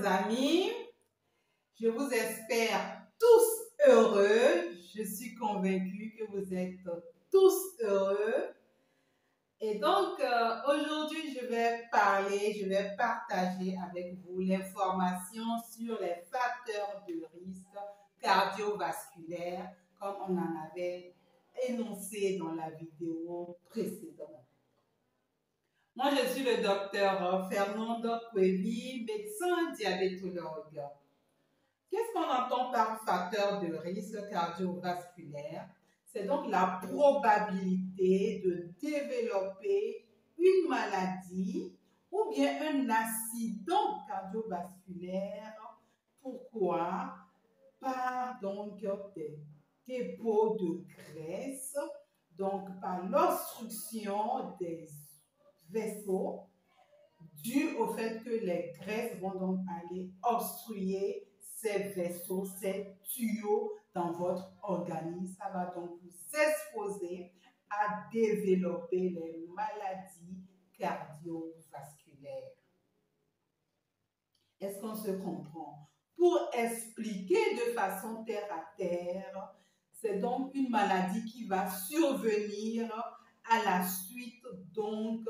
Amis, je vous espère tous heureux. Je suis convaincue que vous êtes tous heureux. Et donc, aujourd'hui, je vais partager avec vous l'information sur les facteurs de risque cardiovasculaire, comme on en avait énoncé dans la vidéo précédente. Moi, je suis le docteur Fernando Cuevi, médecin diabétologue. Qu'est-ce qu'on entend par facteur de risque cardiovasculaire? C'est donc la probabilité de développer une maladie ou bien un accident cardiovasculaire. Pourquoi? Par donc des dépôts de graisse, donc par l'obstruction des vaisseaux, dû au fait que les graisses vont donc aller obstruer ces vaisseaux, ces tuyaux dans votre organisme. Ça va donc vous exposer à développer les maladies cardiovasculaires. Est-ce qu'on se comprend? Pour expliquer de façon terre à terre, c'est donc une maladie qui va survenir à la suite donc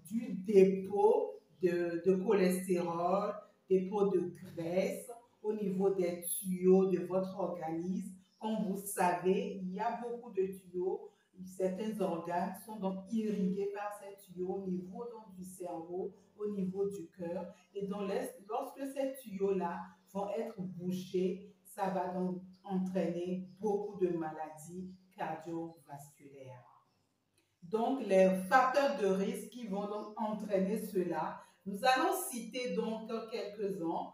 du dépôt de cholestérol, dépôt de graisse au niveau des tuyaux de votre organisme. Comme vous savez, il y a beaucoup de tuyaux. Certains organes sont donc irrigués par ces tuyaux au niveau donc du cerveau, au niveau du cœur. Et donc, lorsque ces tuyaux-là vont être bouchés, ça va donc entraîner beaucoup de maladies cardiovasculaires. Donc, les facteurs de risque qui vont donc entraîner cela, nous allons citer donc quelques-uns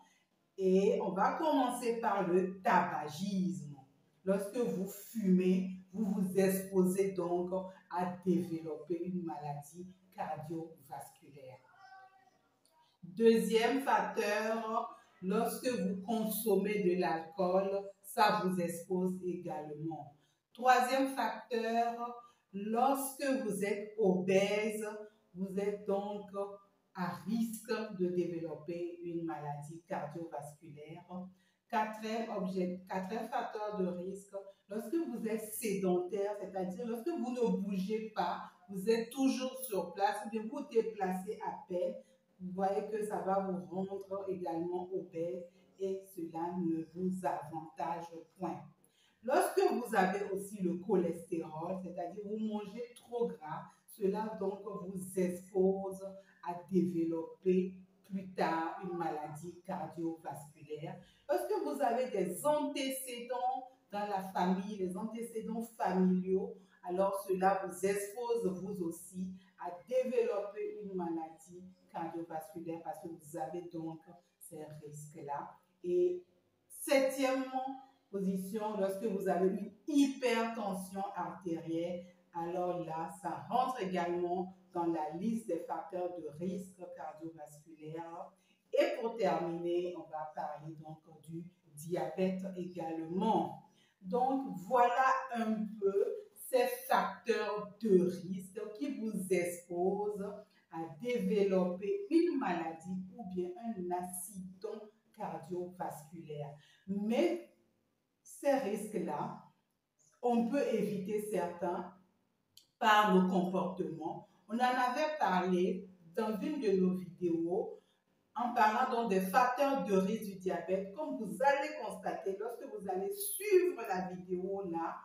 et on va commencer par le tabagisme. Lorsque vous fumez, vous vous exposez donc à développer une maladie cardiovasculaire. Deuxième facteur, lorsque vous consommez de l'alcool, ça vous expose également. Troisième facteur, lorsque vous êtes obèse, vous êtes donc à risque de développer une maladie cardiovasculaire. Quatrième facteur de risque, lorsque vous êtes sédentaire, c'est-à-dire lorsque vous ne bougez pas, vous êtes toujours sur place, vous vous déplacez à peine, vous voyez que ça va vous rendre également obèse et cela ne vous avantage point. Lorsque vous avez aussi le cholestérol, c'est-à-dire vous mangez trop gras, cela donc vous expose à développer plus tard une maladie cardiovasculaire. Lorsque vous avez des antécédents dans la famille, les antécédents familiaux, alors cela vous expose vous aussi à développer une maladie cardiovasculaire parce que vous avez donc ces risques-là. Et septièmement, position, lorsque vous avez une hypertension artérielle, alors là, ça rentre également dans la liste des facteurs de risque cardiovasculaire. Et pour terminer, on va parler donc du diabète également. Donc, voilà un peu ces facteurs de risque qui vous exposent à développer une maladie ou bien un accident cardiovasculaire. Mais ces risques-là, on peut éviter certains par nos comportements. On en avait parlé dans une de nos vidéos en parlant donc des facteurs de risque du diabète. Comme vous allez constater lorsque vous allez suivre la vidéo là,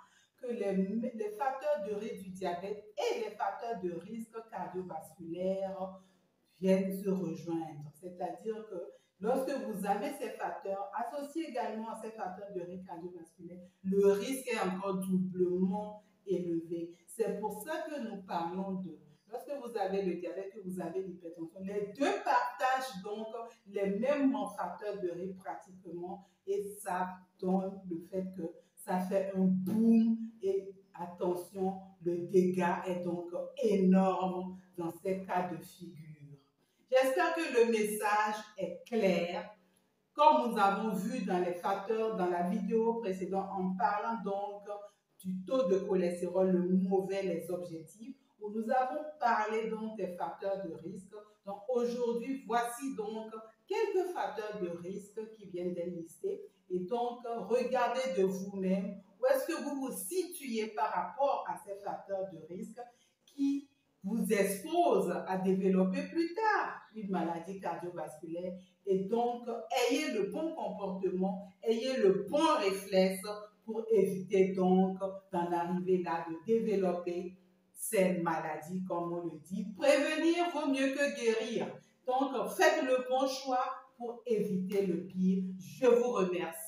que les facteurs de risque du diabète et les facteurs de risque cardiovasculaire viennent se rejoindre. C'est-à-dire que lorsque vous avez ces facteurs, associés également à ces facteurs de risque cardiovasculaire, le risque est encore doublement élevé. C'est pour ça que nous parlons de, lorsque vous avez le diabète, que vous avez l'hypertension, les deux partagent donc les mêmes facteurs de risque pratiquement et ça donne le fait que ça fait un boom et attention, le dégât est donc énorme dans ces cas de figure. J'espère que le message est clair. Comme nous avons vu dans les facteurs, dans la vidéo précédente, en parlant donc du taux de cholestérol, le mauvais, les objectifs, où nous avons parlé donc des facteurs de risque. Donc aujourd'hui, voici donc quelques facteurs de risque qui viennent d'être listés. Et donc, regardez de vous-même où est-ce que vous vous situez par rapport à ces facteurs de risque qui vous exposent à développer plus tard une maladie cardiovasculaire. Et donc, ayez le bon comportement, ayez le bon réflexe pour éviter donc d'en arriver là, de développer ces maladies, comme on le dit. Prévenir vaut mieux que guérir. Donc, faites le bon choix pour éviter le pire. Je vous remercie.